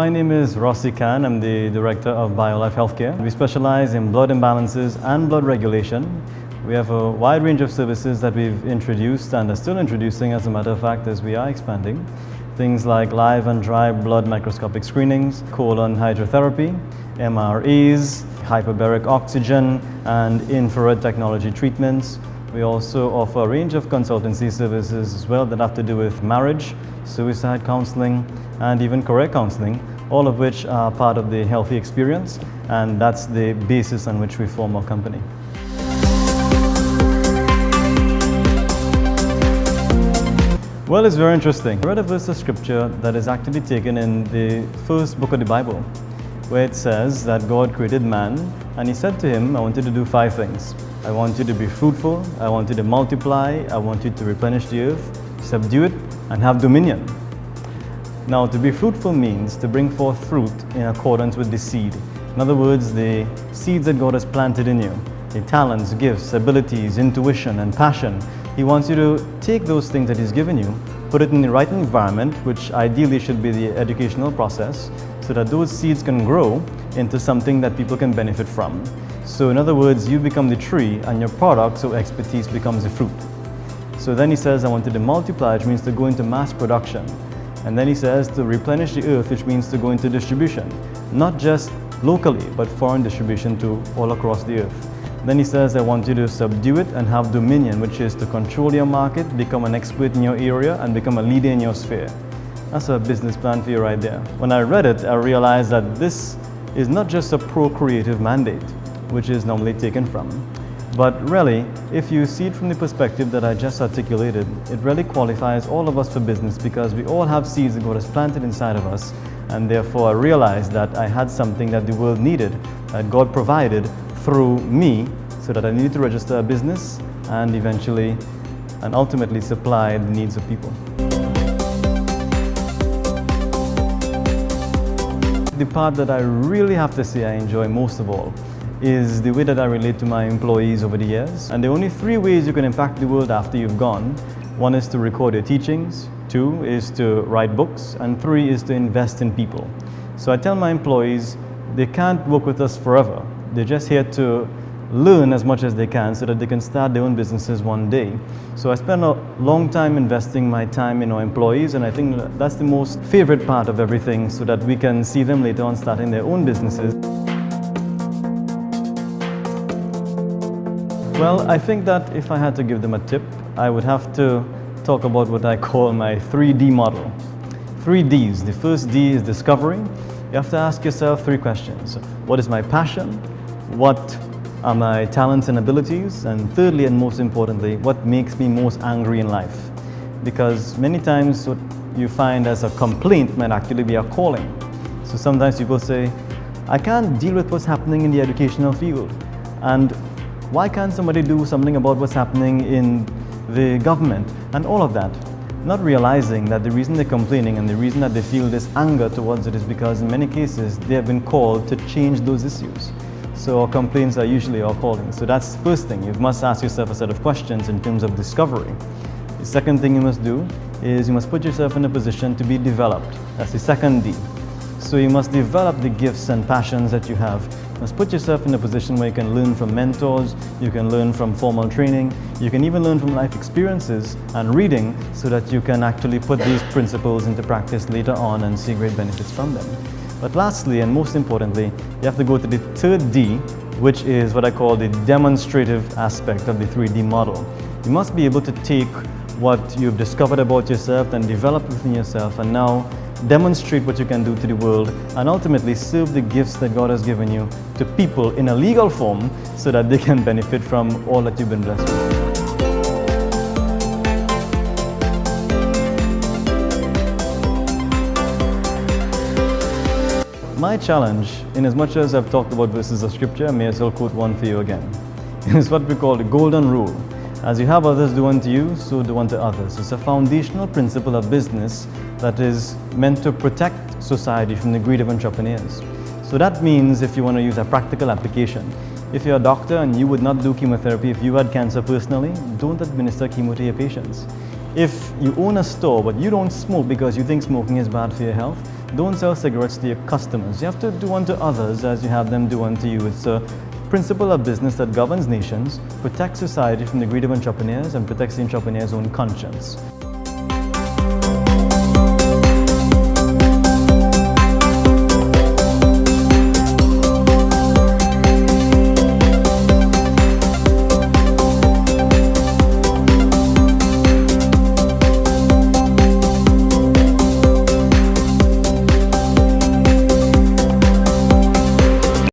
My name is Rossi. I'm the Director of BioLife Healthcare. We specialize in blood imbalances and blood regulation. We have a wide range of services that we've introduced and are still introducing, as a matter of fact, as we are expanding. Things like live and dry blood microscopic screenings, colon hydrotherapy, MREs, hyperbaric oxygen, and infrared technology treatments. We also offer a range of consultancy services as well that have to do with marriage, suicide counseling, and even career counseling, all of which are part of the healthy experience, and that's the basis on which we form our company. Well, it's very interesting. I read a verse of scripture that is actually taken in the first book of the Bible, where it says that God created man and he said to him, I want you to do 5 things. I want you to be fruitful, I want you to multiply, I want you to replenish the earth, subdue it, and have dominion. Now, to be fruitful means to bring forth fruit in accordance with the seed. In other words, the seeds that God has planted in you, the talents, gifts, abilities, intuition, and passion. He wants you to take those things that He's given you, put it in the right environment, which ideally should be the educational process, so that those seeds can grow into something that people can benefit from. So in other words, you become the tree and your product, so expertise becomes the fruit. So then he says, I want you to multiply, which means to go into mass production. And then he says to replenish the earth, which means to go into distribution, not just locally, but foreign distribution to all across the earth. Then he says, I want you to subdue it and have dominion, which is to control your market, become an expert in your area, and become a leader in your sphere. That's a business plan for you right there. When I read it, I realized that this is not just a procreative mandate, which is normally taken from. But really, if you see it from the perspective that I just articulated, it really qualifies all of us for business, because we all have seeds that God has planted inside of us. And therefore I realized that I had something that the world needed, that God provided through me, so that I needed to register a business and eventually and ultimately supply the needs of people. The part that I really have to say I enjoy most of all is the way that I relate to my employees over the years. And there are only 3 ways you can impact the world after you've gone. 1 is to record your teachings, 2 is to write books, and 3 is to invest in people. So I tell my employees they can't work with us forever. They're just here to learn as much as they can so that they can start their own businesses one day. So I spend a long time investing my time in our employees, and I think that's the most favorite part of everything, so that we can see them later on starting their own businesses. Well, I think that if I had to give them a tip, I would have to talk about what I call my 3D model. 3 Ds. The first D is discovery. You have to ask yourself 3 questions. What is my passion? What are my talents and abilities? And thirdly, and most importantly, what makes me most angry in life? Because many times what you find as a complaint might actually be a calling. So sometimes people say, I can't deal with what's happening in the educational field. And why can't somebody do something about what's happening in the government? And all of that. Not realizing that the reason they're complaining and the reason that they feel this anger towards it is because in many cases they have been called to change those issues. So our complaints are usually our callings. So that's the first thing. You must ask yourself a set of questions in terms of discovery. The second thing you must do is you must put yourself in a position to be developed. That's the second D. So you must develop the gifts and passions that you have. You must put yourself in a position where you can learn from mentors, you can learn from formal training, you can even learn from life experiences and reading, so that you can actually put these principles into practice later on and see great benefits from them. But lastly, and most importantly, you have to go to the third D, which is what I call the demonstrative aspect of the 3D model. You must be able to take what you've discovered about yourself and develop within yourself, and now demonstrate what you can do to the world, and ultimately serve the gifts that God has given you to people in a legal form, so that they can benefit from all that you've been blessed with. My challenge, in as much as I've talked about verses of scripture, I may as well quote one for you again. It's what we call the golden rule. As you have others do unto you, so do unto others. It's a foundational principle of business that is meant to protect society from the greed of entrepreneurs. So that means, if you want to use a practical application, if you're a doctor and you would not do chemotherapy if you had cancer personally, don't administer chemo to your patients. If you own a store but you don't smoke because you think smoking is bad for your health, don't sell cigarettes to your customers. You have to do unto others as you have them do unto you. It's a principle of business that governs nations, protects society from the greed of entrepreneurs, and protects the entrepreneur's own conscience.